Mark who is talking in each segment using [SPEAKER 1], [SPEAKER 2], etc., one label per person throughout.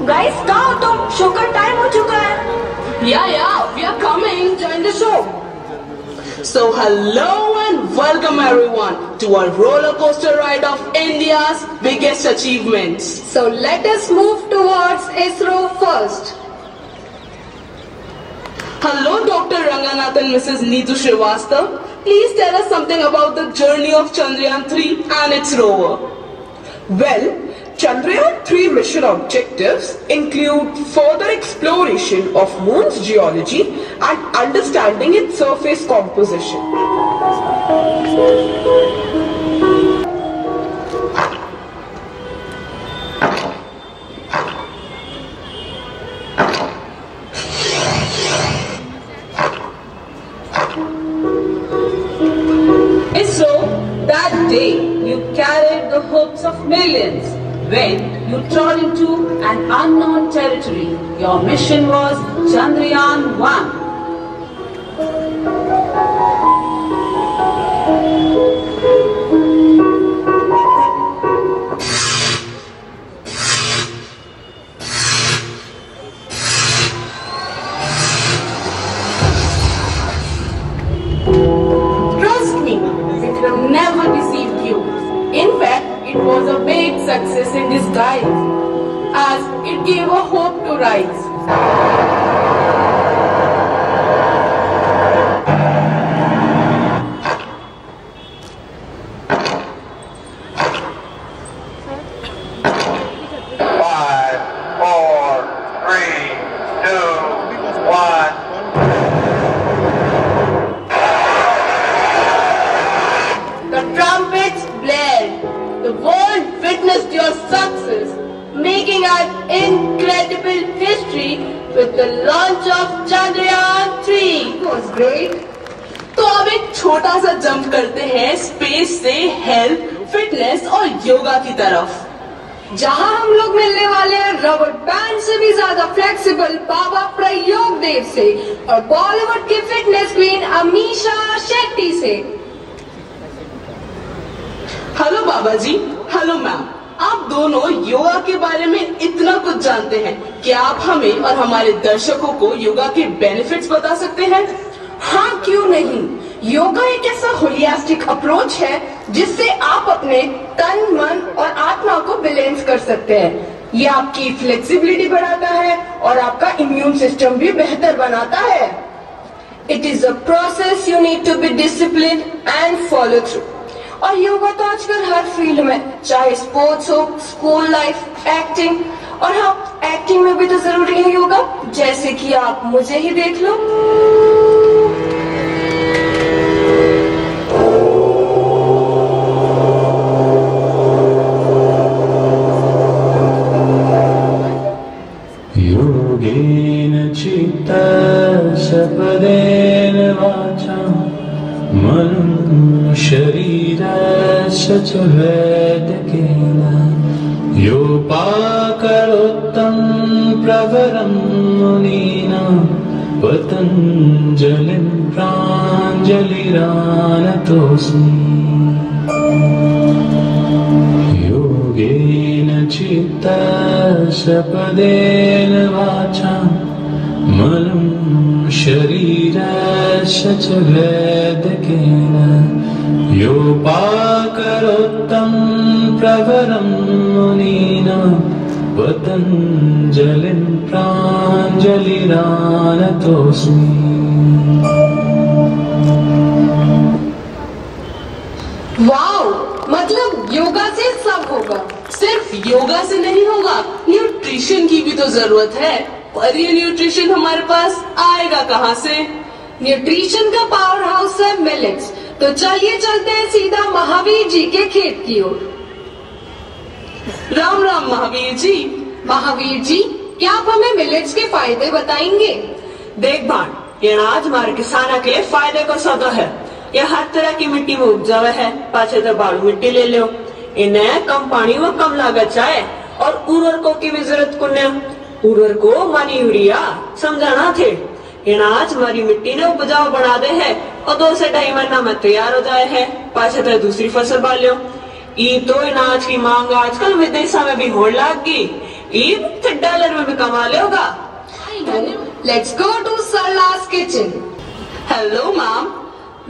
[SPEAKER 1] Guys कहाँ हो तुम? शो का टाइम हो चुका है।
[SPEAKER 2] Yeah, we are coming. Join the show. So hello and welcome everyone to our roller coaster ride of India's biggest achievements.
[SPEAKER 3] So let us move towards ISRO first.
[SPEAKER 2] Hello Dr. Ranganathan, Mrs. Neetu Srivastava. Please tell us something about the journey of Chandrayaan 3 and its rover.
[SPEAKER 4] Well, Chandrayaan 3 mission objectives include further exploration of Moon's geology and understanding its surface composition.
[SPEAKER 5] ISRO, that day you carried the hopes of millions. When you trod into an unknown territory, your mission was Chandrayaan 1.
[SPEAKER 2] Trust me, it will never deceive you. In fact, it was a big success in disguise, as it gave a hope to rise.
[SPEAKER 6] Five, four, three, two, one.
[SPEAKER 2] The trumpets blared. The world witnessed your success, making an incredible history with the launch of Chandrayaan 3.
[SPEAKER 3] It was great.
[SPEAKER 2] तो अब एक छोटा सा jump करते हैं space से health, fitness और योगा की तरफ,
[SPEAKER 3] जहां हम लोग मिलने वाले हैं रबर बैंड से भी ज्यादा फ्लेक्सिबल बाबा प्रयोग देव से और बॉलीवुड की फिटनेस क्वीन अमीषा शेट्टी से।
[SPEAKER 2] हेलो बाबा जी, हेलो मैम, आप दोनों योगा के बारे में इतना कुछ जानते हैं, क्या आप हमें और हमारे दर्शकों को योगा के बेनिफिट्स बता सकते हैं?
[SPEAKER 1] हाँ, क्यों नहीं। योगा एक ऐसा होलिस्टिक अप्रोच है जिससे आप अपने तन, मन और आत्मा को बैलेंस कर सकते हैं। ये आपकी फ्लेक्सिबिलिटी बढ़ाता है और आपका इम्यून सिस्टम भी बेहतर बनाता है। It is a process you need to be discipline and follow through. और योगा तो आजकल हर फील्ड में, चाहे स्पोर्ट्स हो, स्कूल लाइफ, एक्टिंग, और हाँ, एक्टिंग में भी तो जरूरी है योगा, जैसे कि आप मुझे ही देख लो।
[SPEAKER 7] योगेन चित्ता शपदेन वाचा मनम् शरीरस्य च वैदिकेन योपाकरोत्तं प्रवरं मुनीनां पतञ्जलिं प्राञ्जलिरानतोऽस्मि। योगेन चित्ता शपदेन वाचा मनम् शरीरस्य च वैदिकेन योपाकरोत्तं प्रवरं मुनीनां पतञ्जलिं प्राञ्जलिरानतोऽस्मि।
[SPEAKER 3] वाओ, मतलब योगा से सब होगा।
[SPEAKER 2] सिर्फ योगा से नहीं होगा, न्यूट्रिशन की भी तो जरूरत है। पर ये न्यूट्रिशन हमारे पास आएगा कहाँ से?
[SPEAKER 3] न्यूट्रिशन का पावर हाउस है मिलेट्स। तो चलिए चलते हैं सीधा महावीर जी के खेत की ओर।
[SPEAKER 2] राम राम महावीर जी।
[SPEAKER 3] महावीर जी, क्या आप हमें मिलेट्स के फायदे बताएंगे?
[SPEAKER 8] देख भाण, ये अनाज हमारे किसानों के फायदे का सौदा है। ये हर तरह की मिट्टी में उपजावे है। पाछे तो बालू मिट्टी ले लो, इन्हें कम पानी व कम लागत चाहे और उर्वरकों की भी जरूरत को न। उर्वरकों मानी यूरिया समझाना थे। अनाज हमारी मिट्टी ने उपजाऊ बना दे है और 2 से 2.5 महीना में तैयार हो जाए है। पाछे तो दूसरी फसल बाल्यो। ई तो अनाज की मांग आजकल विदेशा में भी होने लग गई। ईद तो डॉलर में भी कमा लेगा।
[SPEAKER 3] Let's go to Sarla's kitchen.
[SPEAKER 8] Hello ma'am.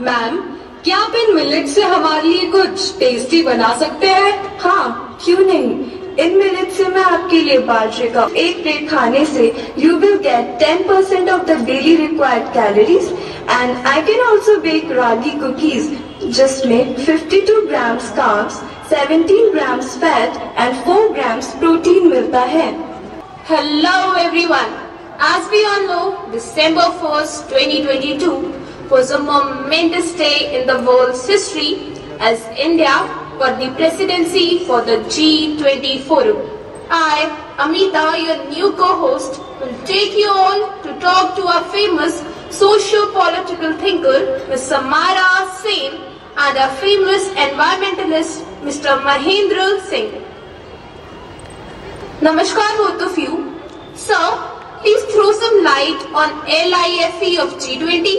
[SPEAKER 3] Ma'am, क्या आप इन मिलेट से हमारे लिए कुछ टेस्टी बना सकते हैं?
[SPEAKER 1] हाँ, क्यों नहीं। इन मिनट से मैं आपके लिए बाजरे का एक प्लेट खाने से you will get 10% of the daily required calories and I can also bake ragi cookies जिसमें 52 grams carbs, 17 grams fat and 4 grams protein मिलता है।
[SPEAKER 2] Hello everyone. As we all know, December 1st, 2022 was a momentous day in the world's history as India got the presidency for the G20 forum. I, Amita, your new co-host, will take you all to talk to our famous socio-political thinker, Ms. Samara Sen, and our famous environmentalist, Mr. Mahendra Singh. Namaskar both of you. Sir, please throw some light on LIFE of G20.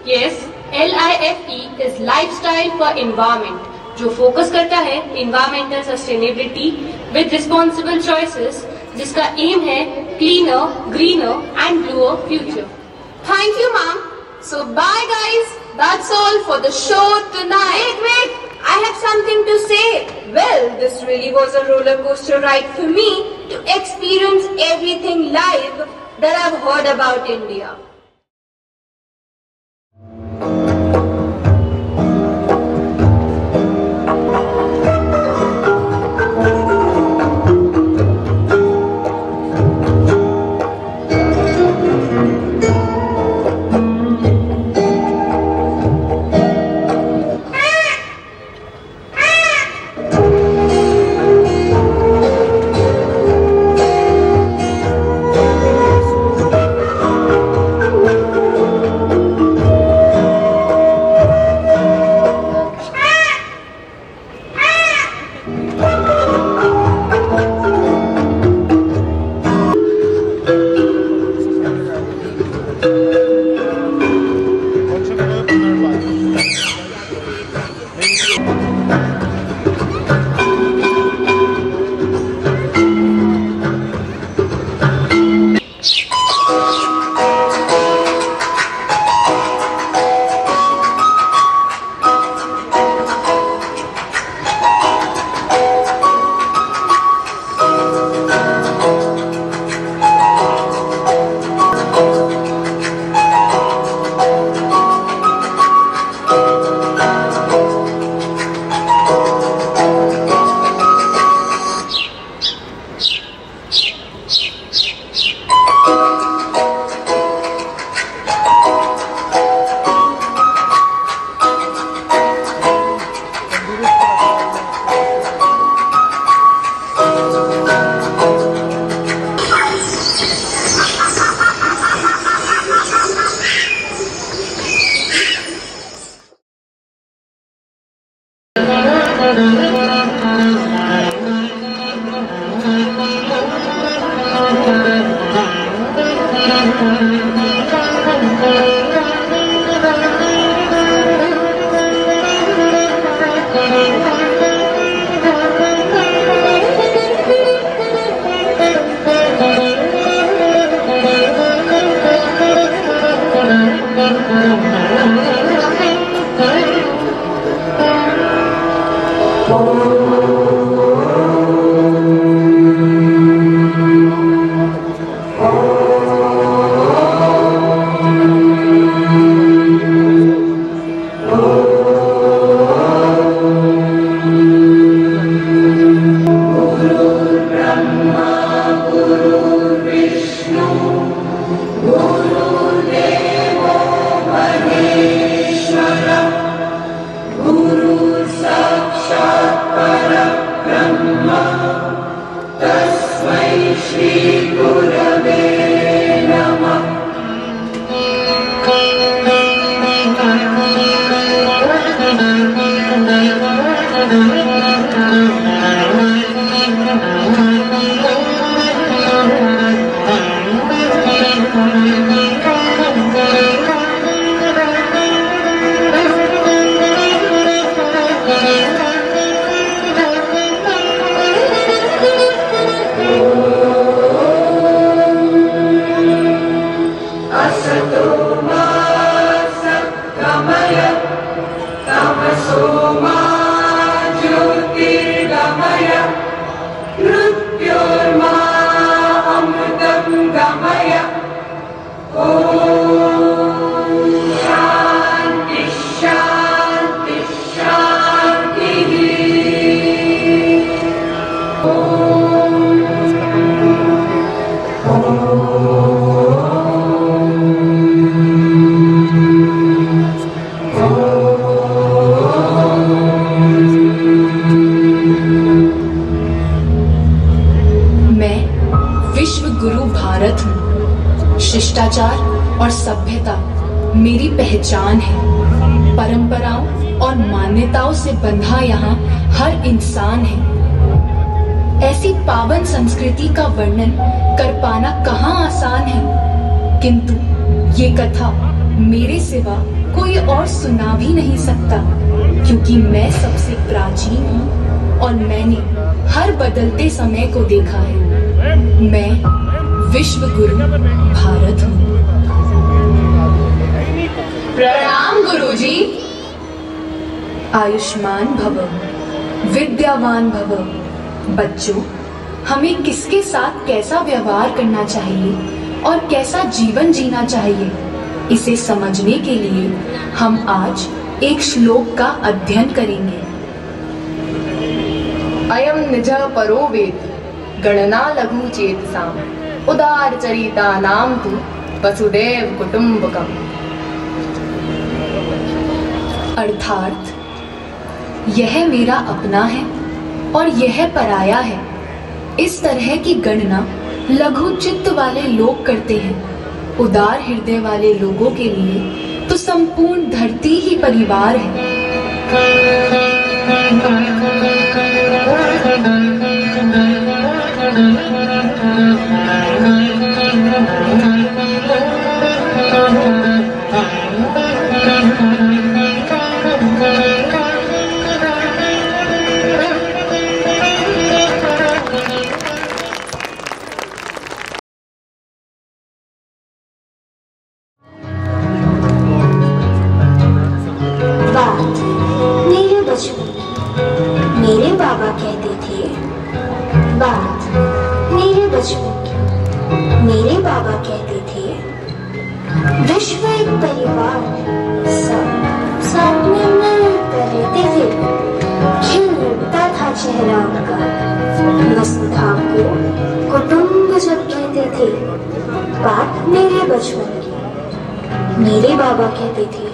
[SPEAKER 9] Yes, LIFE is Lifestyle for Environment, जो focus करता है environmental sustainability with responsible choices, जिसका M है cleaner, greener and bluer future.
[SPEAKER 2] Thank you, ma'am. So bye guys. That's all for the show tonight. Wait, I have something to say. Well, this really was a roller coaster ride for me to experience everything live that I've heard about India.
[SPEAKER 10] गुरु भारत हूँ। शिष्टाचार और सभ्यता मेरी पहचान है। परंपराओं और मान्यताओं से बंधा यहाँ हर इंसान है। ऐसी पावन संस्कृति का वर्णन कर पाना कहाँ आसान है, किंतु ये कथा मेरे सिवा कोई और सुना भी नहीं सकता, क्योंकि मैं सबसे प्राचीन हूँ और मैंने हर बदलते समय को देखा है। मैं विश्व गुरु भारत हूँ।
[SPEAKER 3] प्रणाम गुरुजी।
[SPEAKER 10] आयुष्मान भव, विद्यावान भव। बच्चों, हमें किसके साथ कैसा व्यवहार करना चाहिए और कैसा जीवन जीना चाहिए, इसे समझने के लिए हम आज एक श्लोक का अध्ययन करेंगे।
[SPEAKER 1] अयम निज परो वेद गणना लघु चेतसाम उदार चरिता नाम तु वसुदेव कुटुंबकम।
[SPEAKER 10] अर्थात यह मेरा अपना है और यह पराया है। इस तरह की गणना लघु चित्त वाले लोग करते हैं। उदार हृदय वाले लोगों के लिए तो संपूर्ण धरती ही परिवार है।
[SPEAKER 11] मेरे बाबा कहते थे, बात मेरे बचपन की। मेरे बाबा कहते थे, विश्व एक परिवार, सब साथ में मिलकर रहते थे। खिल उठता था चेहरा उनका। वसुधा को कुटुंब जब कहते थे, बात मेरे बचपन की। मेरे बाबा कहते थे,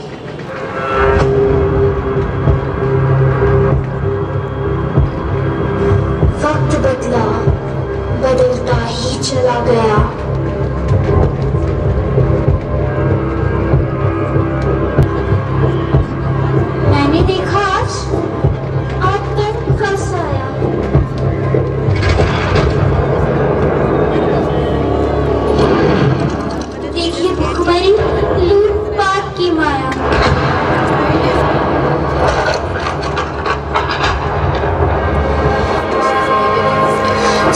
[SPEAKER 11] वक्त बदला, बदलता ही चला गया। मैंने देखा आज आतंक का साया। देखिए भुखमरी, लूटपाट की माया।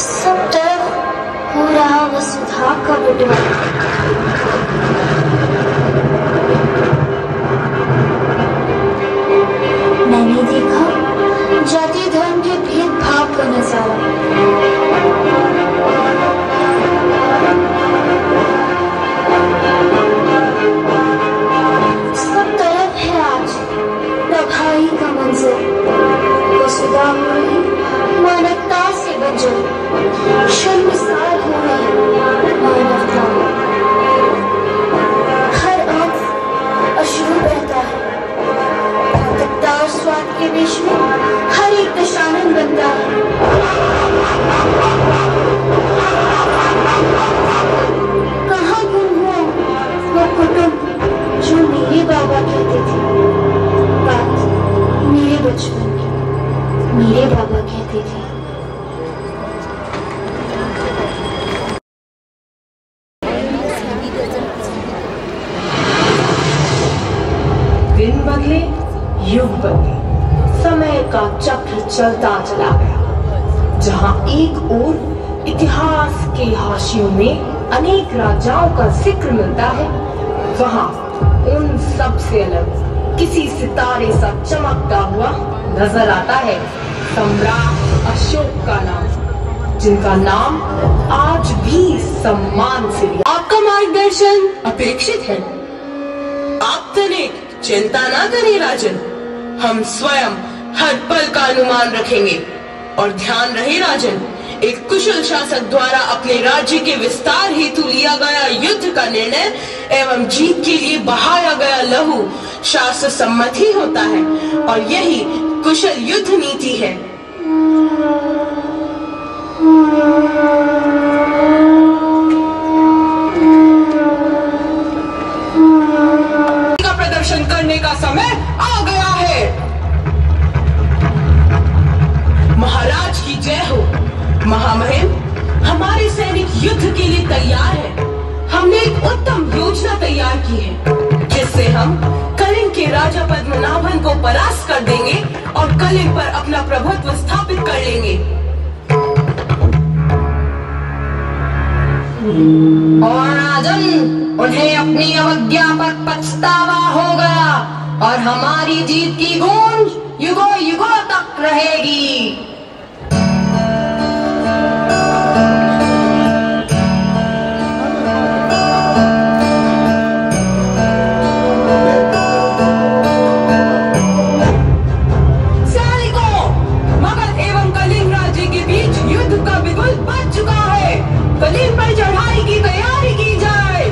[SPEAKER 11] सब तरफ हो रहा वसुधा का बंटवारा। मैंने देखा जाति धर्म के भेदभाव का नजारा। सब तरफ है आज तबाही का मंजर। वसुधा हो रही मानवता से बंजर। शर्मिसार हो रही मानवता। हर आंख अश्रु बहता है। ताकतदार स्वाद के देश में हर एक दशानन बनता है। कहाँ गुम हुआ वो कुटुंब जो मेरे बाबा कहते थे। बात मेरे बचपन की। मेरे बाबा कहते थे,
[SPEAKER 4] दिन बदले, युग बदले, समय का चक्र चलता चला गया। जहां एक ओर इतिहास के हाशियों में अनेक राजाओं का जिक्र मिलता है, वहां उन सब से अलग किसी सितारे सा चमकता हुआ नजर आता है सम्राट अशोक का नाम, जिनका नाम आज भी सम्मान से लिया।
[SPEAKER 1] आपका मार्गदर्शन अपेक्षित है।
[SPEAKER 4] आप तनिक चिंता ना करें राजन, हम स्वयं हर पल का अनुमान रखेंगे। और ध्यान रहे राजन, एक कुशल शासक द्वारा अपने राज्य के विस्तार हेतु लिया गया युद्ध का निर्णय एवं जीत के लिए बहाया गया लहू शास्त्र सम्मत ही होता है, और यही कुशल युद्ध नीति है। युद्ध के लिए तैयार है। हमने एक उत्तम योजना तैयार की है जिससे हम कलिंग के राजा पद्मनाभन को परास्त कर देंगे और कलिंग पर अपना प्रभुत्व स्थापित कर लेंगे।
[SPEAKER 3] और राजन, उन्हें अपनी अवज्ञा पर पछतावा होगा और हमारी जीत की गूंज युगों युगों तक रहेगी।
[SPEAKER 4] कलिंग पर चढ़ाई की तैयारी की जाए।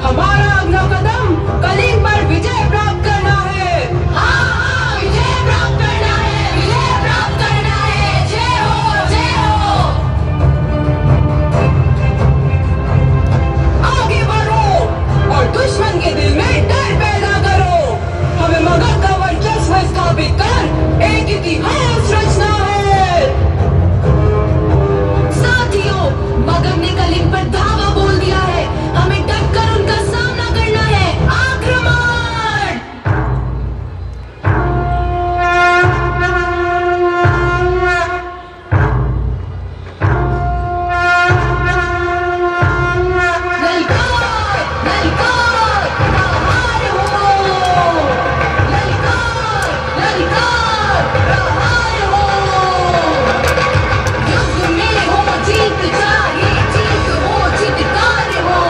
[SPEAKER 4] हमारा अगला कदम कलिंग पर विजय प्राप्त करना है।
[SPEAKER 3] हाँ, विजय प्राप्त करना है, विजय प्राप्त करना है। जय हो, जय हो।
[SPEAKER 4] आगे बढ़ो और दुश्मन के दिल में डर पैदा करो। हमें मगध का वर्चस्व स्थापित कर एक इतिहास रचना है।
[SPEAKER 3] साथियों, मगध ने कलिंग पर धावा बोल दिया है। हमें डटकर उनका सामना करना है। आक्रमण! ललकार! ललकार! प्रहार हो! ललकार! ललकार! प्रहार हो! युद्ध में हो जीत चाहे, जीत हो चित्कार हो,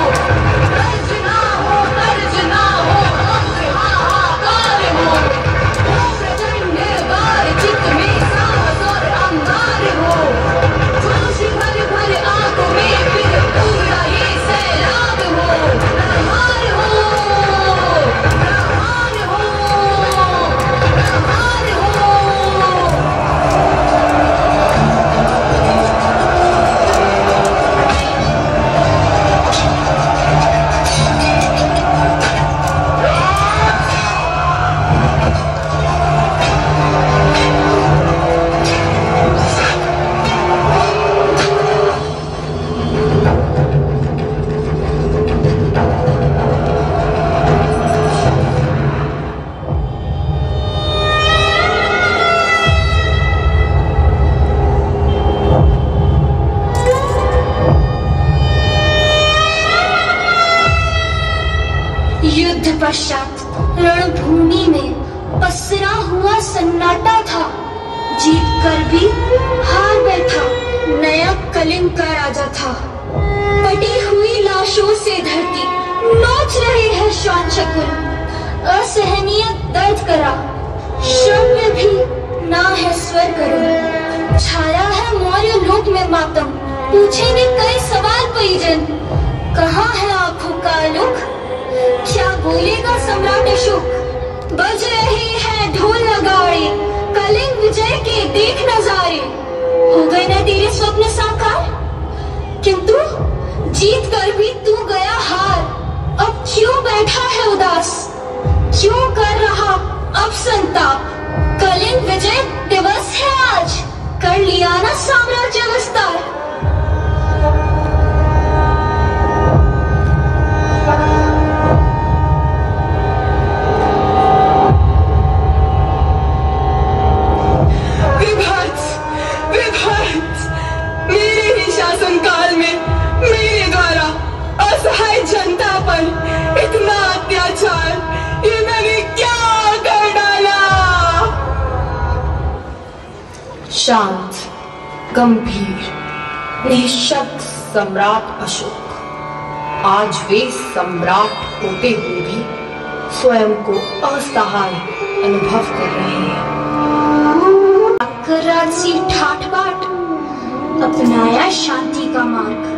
[SPEAKER 3] गर्जना हो गर्जना हो, मंत्र हाहाकार हो प्रचंड बार चित्त में साहस और अंगार हो, जोश भर भर आंखों में फिर पूरा ये सैलाब हो। प्रहार हो, प्रहार हो, प्रहार हो। युद्ध पश्चात रणभूमि में पसरा हुआ सन्नाटा था। जीत कर भी हार बैठा नया कलिंग का राजा था। कटी हुई लाशों से धरती नोच रही है शान शकुन। असहनीय दर्द करा श्रव्य भी ना है स्वर करुण। छाया है मौर्य लोक में मातम, पूछेंगे कई सवाल परिजन। कहाँ है आंखों का आलोक, क्या बोलेगा सम्राट अशोक। बज रही है ढोल नगाड़े, कलिंग विजय के देख नजारे। हो गए न तेरे स्वप्न साकार, किंतु जीत कर भी तू गया हार। अब क्यों बैठा है उदास, क्यों कर रहा अब संताप। कलिंग विजय दिवस है आज, कर लिया ना साम्राज्य विस्तार।
[SPEAKER 4] मेरे ही शासनकाल में मेरे द्वारा असहाय जनता पर इतना अत्याचार, ये मैंने क्या कर डाला।
[SPEAKER 10] शांत, गंभीर, निःशब्द सम्राट अशोक आज वे सम्राट होते हुए भी स्वयं को असहाय अनुभव कर रहे हैं।
[SPEAKER 11] राजसी ठाठ बाट अपनाया शांति का मार्ग।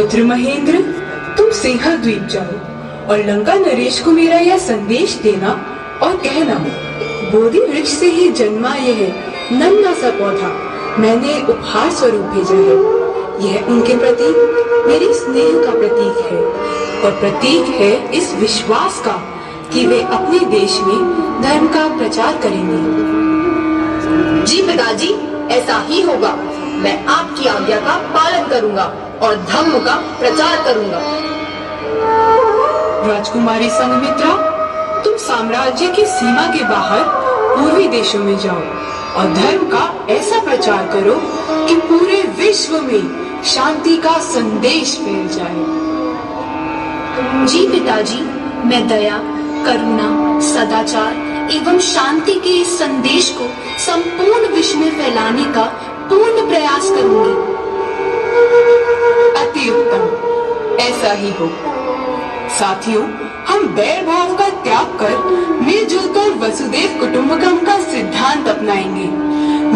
[SPEAKER 10] पुत्र महेंद्र, तुम सिंहद्वीप जाओ और लंका नरेश को मेरा यह संदेश देना और कहना, बोधि वृक्ष से ही जन्मा यह नन्हा सा पौधा मैंने उपहार स्वरूप भेजा है। यह उनके प्रति मेरे स्नेह का प्रतीक है और प्रतीक है इस विश्वास का कि वे अपने देश में धर्म का प्रचार करेंगे।
[SPEAKER 1] जी पिताजी, ऐसा ही होगा। मैं आपकी आज्ञा का पालन करूंगा और धर्म का प्रचार करूंगा।
[SPEAKER 10] राजकुमारी संघमित्रा, तुम साम्राज्य की सीमा के बाहर पूर्वी देशों में जाओ और धर्म का ऐसा प्रचार करो कि पूरे विश्व में शांति का संदेश फैल जाए।
[SPEAKER 3] जी पिताजी, मैं दया, करुणा, सदाचार एवं शांति के इस संदेश को संपूर्ण विश्व में फैलाने का पूर्ण प्रयास करूंगी।
[SPEAKER 10] अति उत्तम, ऐसा ही हो। साथियों, हम बैर भाव का त्याग कर मिलजुल कर वसुदेव कुटुंबकम का सिद्धांत अपनाएंगे।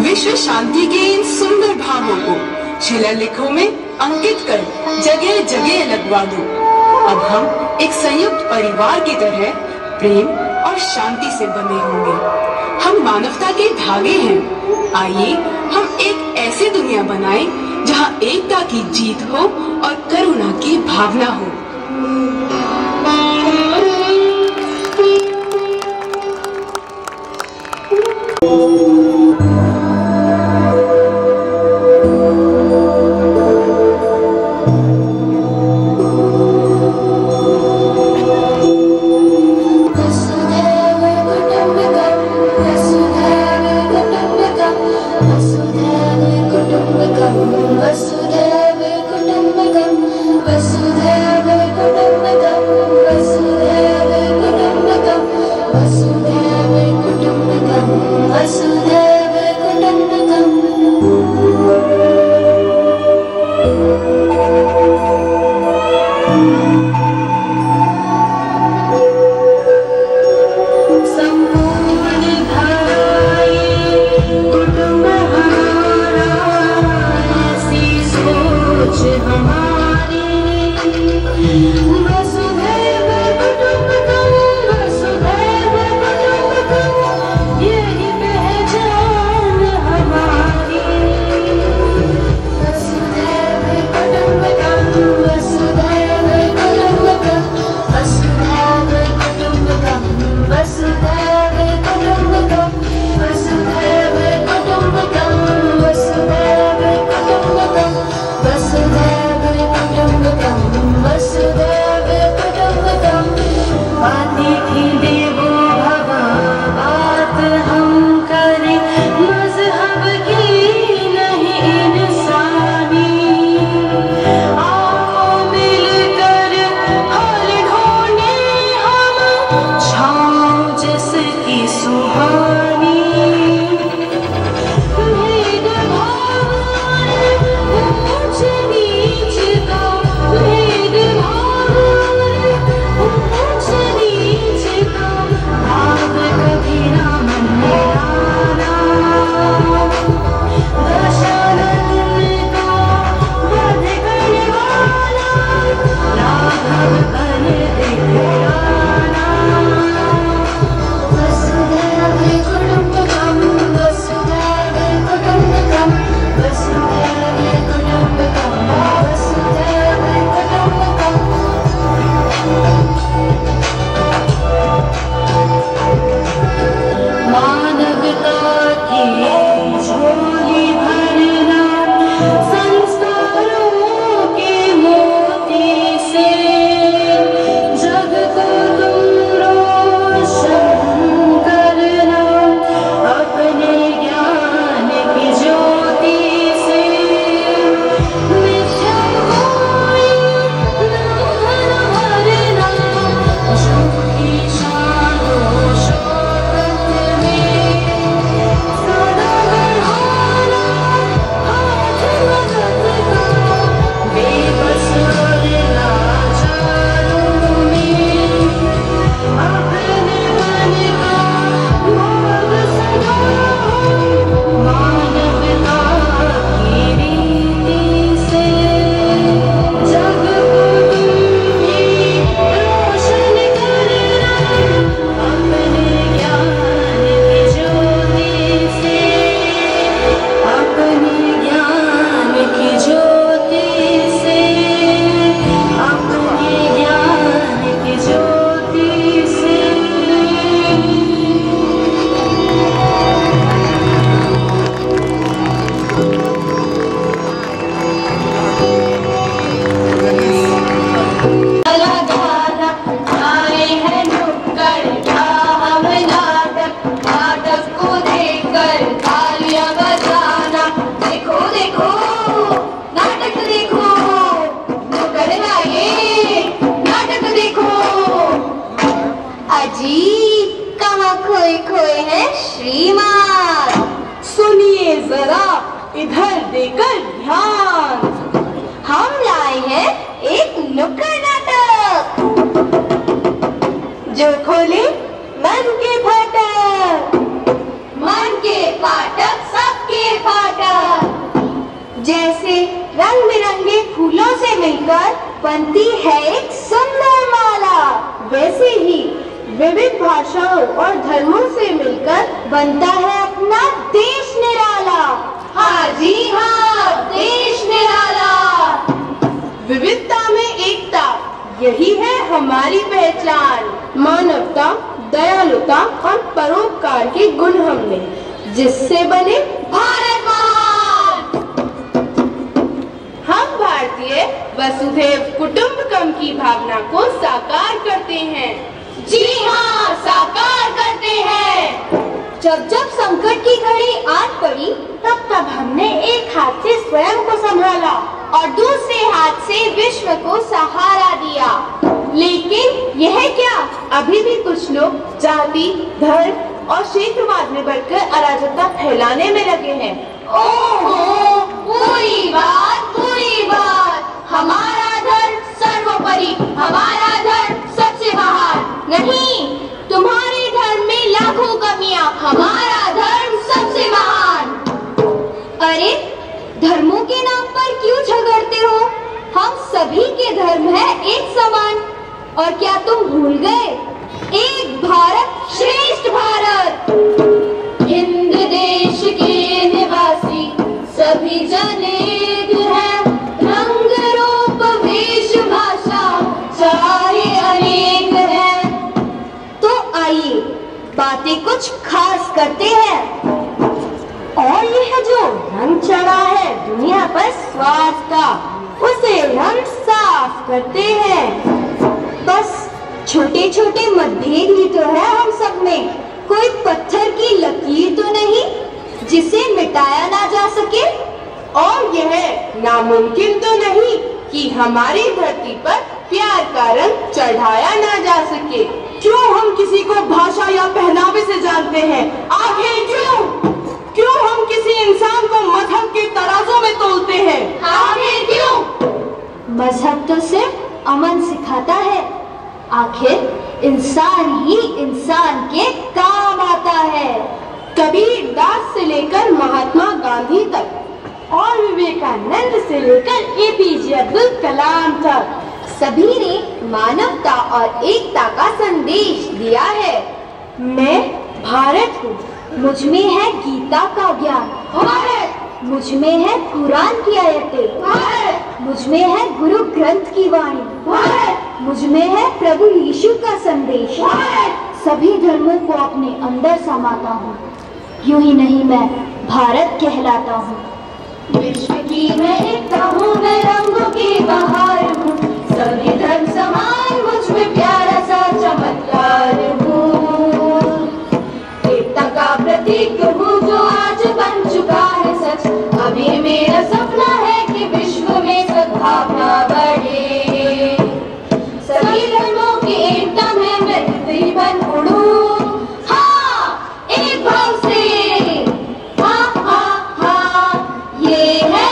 [SPEAKER 10] विश्व शांति के इन सुंदर भावों को शिलालेखों में अंकित कर जगह जगह लगवा दो। अब हम एक संयुक्त परिवार की तरह प्रेम और शांति से बंधे होंगे। हम मानवता के धागे हैं। आइए हम एक ऐसी दुनिया बनाएं जहां एकता की जीत हो और करुणा की भावना हो।
[SPEAKER 3] वसुधैव कुटुम्बकम् वसुधैव कुटुम्बकम् वसुधैव
[SPEAKER 2] नाटक को देखकर तालियां बजाना। देखो देखो नाटक देखो, नुक्कड़ लाए नाटक देखो। अजीब कहाँ खोए खोए हैं श्रीमान।
[SPEAKER 1] सुनिए जरा इधर देकर ध्यान,
[SPEAKER 2] हम लाए हैं एक नुक्कड़ नाटक जो खोले मन के फाटक। मन के फाटक सबके फाटक। जैसे रंग बिरंगे फूलों से मिलकर बनती है एक सुंदर माला, वैसे ही विविध भाषाओं और धर्मों से मिलकर बनता है अपना देश निराला। हाँ जी हाँ, देश निराला।
[SPEAKER 1] विविधता में एकता, यही है हमारी पहचान। मानवता, दयालुता और परोपकार के गुण हमने, जिससे बने
[SPEAKER 2] भारत महान।
[SPEAKER 1] हम भारतीय वसुधैव कुटुंबकम की भावना को साकार करते हैं।
[SPEAKER 2] जी हाँ, साकार करते हैं। जब जब संकट की घड़ी आन पड़ी, तब तब हमने एक हाथ से स्वयं को संभाला और दूसरे हाथ से विश्व को सहारा दिया। लेकिन यह क्या,
[SPEAKER 1] अभी भी कुछ लोग जाति, धर्म और क्षेत्रवाद में बढ़कर अराजकता फैलाने में लगे हैं।
[SPEAKER 2] ओहो, पूरी बात। हमारा धर्म सर्वोपरि, हमारा धर्म सबसे महान। नहीं, तुम्हारे धर्म में लाखों कमियां, हमारा धर्म सबसे महान। अरे, धर्मों के नाम पर क्यों झगड़ते हो? हम सभी के धर्म है एक समान। और क्या तुम भूल गए, एक भारत श्रेष्ठ भारत। हिंद देश के निवासी सभी जन एक हैं, रंग रूप वेश भाषा चाहे अनेक हैं। तो आइए बातें कुछ खास करते हैं। और यह जो रंग चढ़ा है दुनिया पर स्वार्थ का, उसे हम साफ करते हैं। बस छोटे छोटे मतभेद ही तो है हम सब में, कोई पत्थर की लकीर तो नहीं जिसे मिटाया ना जा सके।
[SPEAKER 1] और यह नामुमकिन तो नहीं कि हमारी धरती पर प्यार का रंग चढ़ाया ना जा सके। क्यों हम किसी को भाषा या पहनावे से जानते हैं? आखिर क्यों हम किसी इंसान को मजहब के तराजों में तोलते हैं?
[SPEAKER 2] आखिर क्यों? मजहब तो सिर्फ अमन सिखाता है। आखिर इंसान ही इंसान के काम आता है।
[SPEAKER 1] कबीर दास से लेकर महात्मा गांधी तक और विवेकानंद से लेकर एपीजे अब्दुल कलाम तक,
[SPEAKER 2] सभी ने मानवता और एकता का संदेश दिया है।
[SPEAKER 1] मैं भारत हूँ,
[SPEAKER 2] मुझ में है गीता का ज्ञान, मुझ में है कुरान की आयतें, मुझ में है गुरु ग्रंथ की वाणी, मुझ में है प्रभु यीशु का संदेश। सभी धर्मों को अपने अंदर समाता हूँ, यूं ही नहीं मैं भारत कहलाता हूँ। विश्व की मैं एकता हूँ, मैं रंगों की बहार हूँ, सभी धर्म समान, मुझ में प्यारा सा चमत्कार हूँ। एकता का प्रतीक हूँ जो आज बन चुका है सच। अभी मेरा सपना है कि विश्व में सद्भावना बढ़े। सभी धर्मों की एकता में मैं तितली बन उड़ूं। हाँ, एक भाव से, हाँ हाँ हाँ, ये है।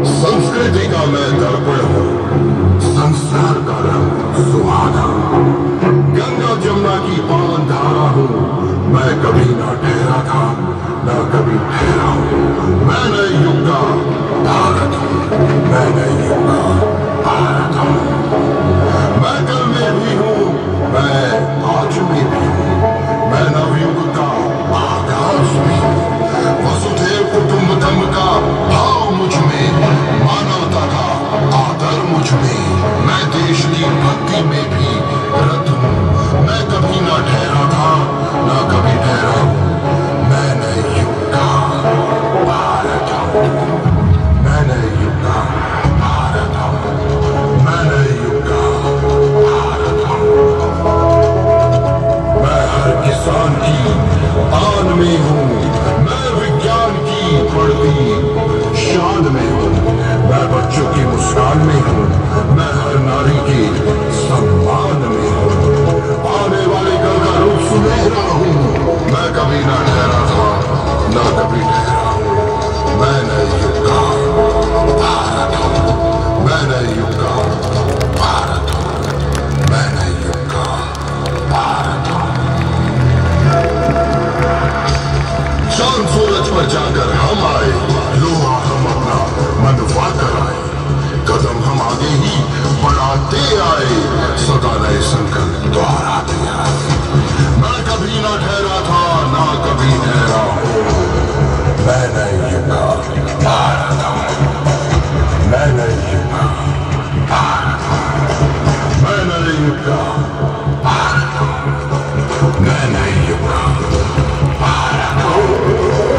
[SPEAKER 12] संस्कृति का मैं दर्पण हूँ, संसार का रंग सुहाना। गंगा जमुना की पावन धारा हूँ, मैं कभी ना ठहरा था, ना कभी ठहरा हूँ। मैं नए युग का भारत हूँ, मैं नए युग का भारत हूँ। मैं कल में भी हूँ, मैं आज में भी हूँ, मैं नवयुग का आकाश भी हूँ। वसुधैव कुटुंबकम का भाव मुझ में, मानवता का आदर मुझ में। मैं देश की भक्ति में भी रत हूँ, मैं कभी ना ठहरा था, ना कभी ठहरा हूँ। मैं नए युग का भी ठहरा हूँ। मैं नए युग का भारत हूँ। मैं नए युग का भारत हूँ। मैं नए युग का भारत हूँ। चांद सूरज पर जाकर हम आए, लोहा हम अपना मनवा कर आए। कदम हम आगे ही बढ़ाते आए, सदा नए संकल्प दोहराते आए। मैं कभी ना ठहरा था, ना कभी ठहरा हूँ। मैं नए युग का भारत हूँ। मैं नए युग का भारत हूँ। मैं नए युग का भारत हूँ। मैं नए युग का भारत हूँ।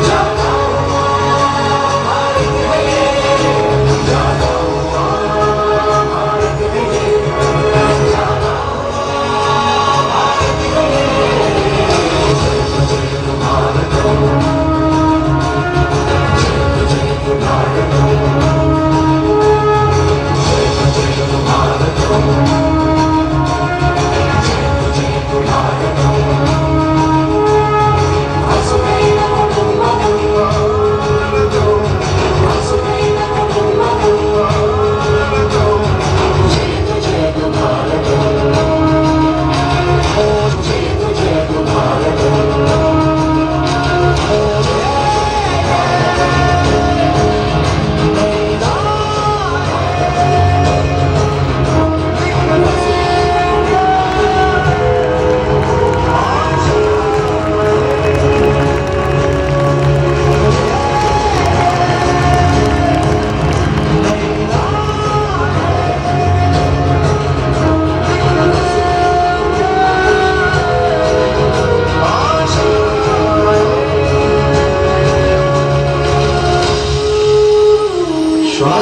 [SPEAKER 13] जा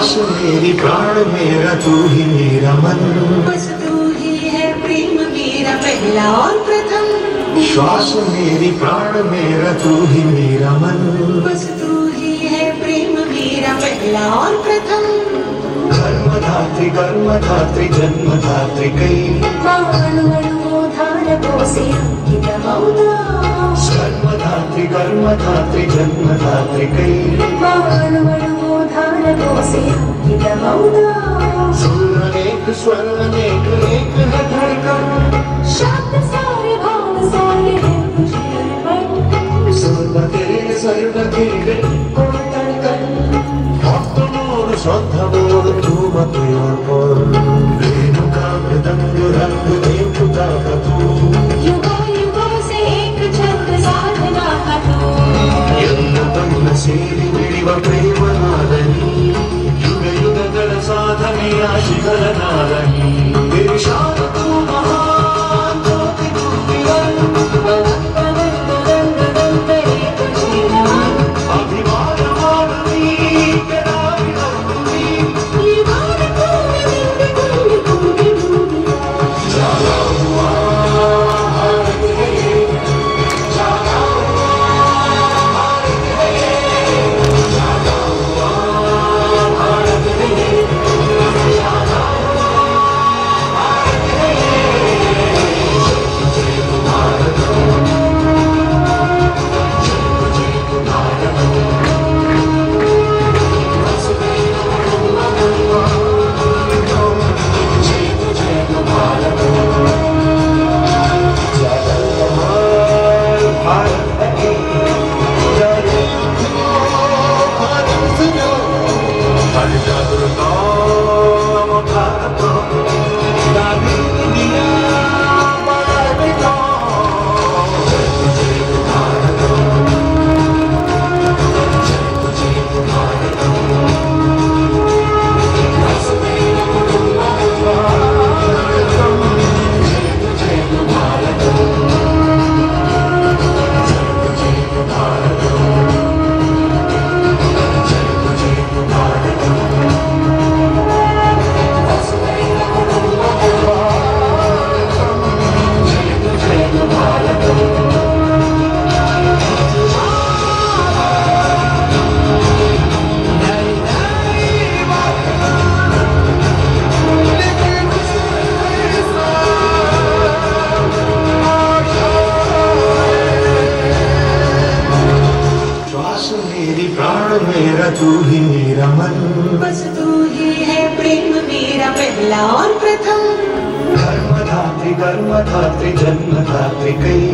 [SPEAKER 13] श्वास मेरी प्राण मेरा तू ही मेरा मन,
[SPEAKER 14] बस तू ही है प्रेम मेरा पहला और प्रथम।
[SPEAKER 13] श्वास मेरी प्राण मेरा तू ही मेरा मन,
[SPEAKER 14] बस तू ही है प्रेम मेरा पहला और प्रथम।
[SPEAKER 13] कर्मधात्री जन्मधात्री कई कर्मधात्री जन्मधात्री कई सुर अनेक स्वर अनेक एक है धड़कन,
[SPEAKER 3] शब्द सारे भाव सारे हैं तुझे अर्पण।
[SPEAKER 13] सर्व तेरे को धड़कन, भक्त मोर श्रद्धा मोर तू मत अर्पण। रेणुका मृदंग रंग एकता का तू,
[SPEAKER 3] युगों युगों से एक छंद साधना का तू।
[SPEAKER 13] यन्न सेरी मिडिव प्रेम नादनी, युग युगಗಳ साधನೆಯ ಶಿಖರ ನಾದನಿ। तेरी शान तू महान ज्योति तू दिवन, अभिमान मानवी के नाम रखूंगी। जागा हुआ भारत है, जागा हुआ भारत है, जागा हुआ भारत है, जागा हुआ भारत है। जय भारत, जय भारत, मेरा तू ही मेरा मन,
[SPEAKER 14] बस तू ही है प्रेम मेरा पहला और प्रथम।
[SPEAKER 13] कर्मधात्री जन्मधात्री कई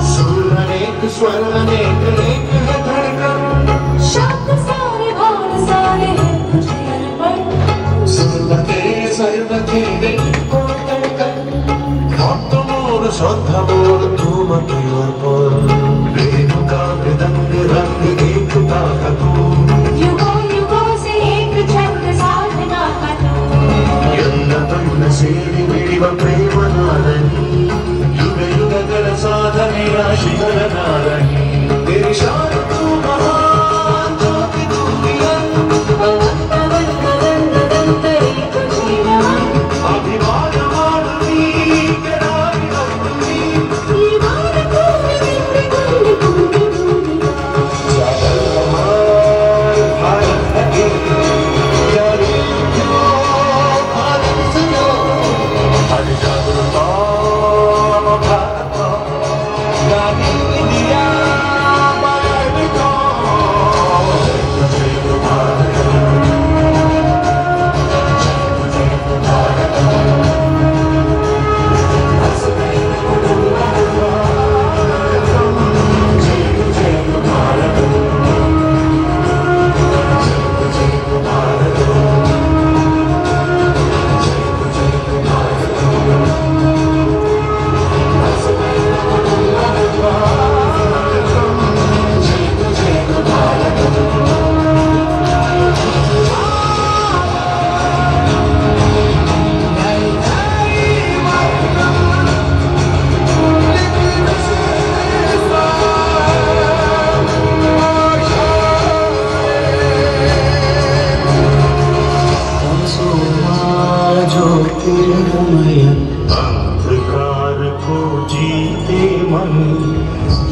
[SPEAKER 13] सुर अनेक स्वर अनेक एक है धड़कन,
[SPEAKER 3] शब्द सारे भाव सारे हैं तुझे अर्पण।
[SPEAKER 13] सर्व तेरे को धड़कन, भक्त मोर श्रद्धा मोर तू मत अर्पण। रेणुका मृदंग रंग एकता का तू,
[SPEAKER 3] युगों युगों से एक छंद साधना का तू।
[SPEAKER 13] यन्न सेरी मिडिव प्रेम नादनी, युग युगಗಳ साधನೆಯ ಶಿಖರ ನಾದನಿ। तेरी शान तू महान ज्योति तू दिवन, अभिमान मानवी के नाम रखूंगी।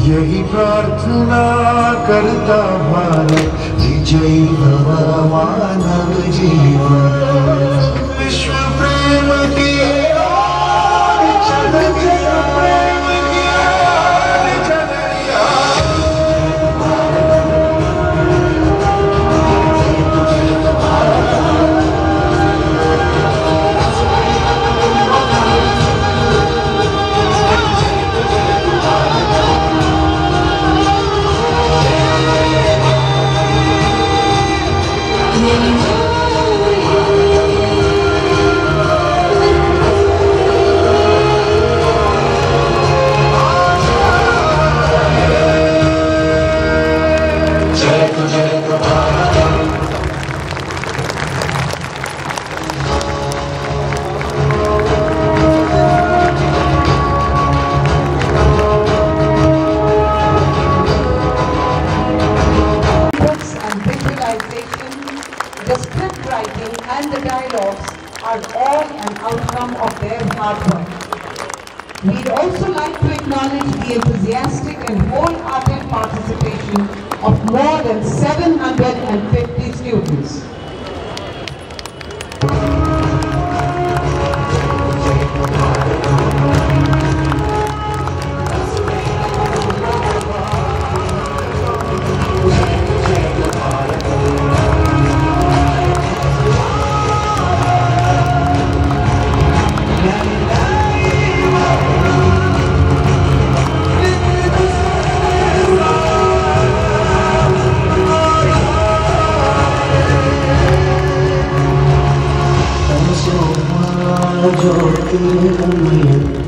[SPEAKER 13] यही प्रार्थना करता भारत विजयी भव मानव जीवन। विश्व प्रेम की
[SPEAKER 15] the script writing and the dialogues are all an outcome of their hard work. We'd also like to acknowledge the enthusiastic and wholehearted participation of more than 750 students.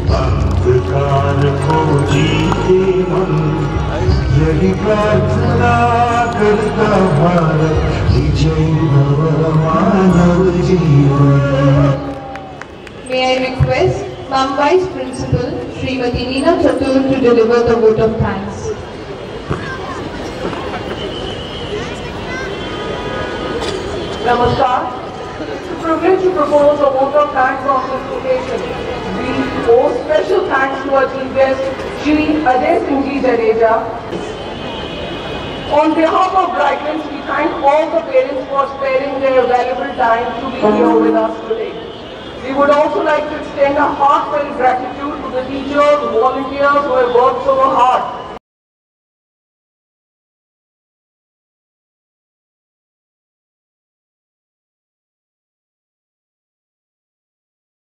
[SPEAKER 13] अंधकार को जीते मन, यही प्रार्थना करता भारत विजयी भव मानव जीवन।
[SPEAKER 2] May I request Ma'am Vice Principal Srimati Neena Chatur to deliver the vote of thanks.
[SPEAKER 16] Namaskar. It's a privilege to propose a vote of thanks on this occasion. We owe special thanks to our chief guest, Shri Ajay Singh Ji Jadeja. On behalf of Brightlands, we thank all the parents for sparing their valuable time to be here with us today. We would also like to extend a heartfelt gratitude to the teachers, volunteers who have worked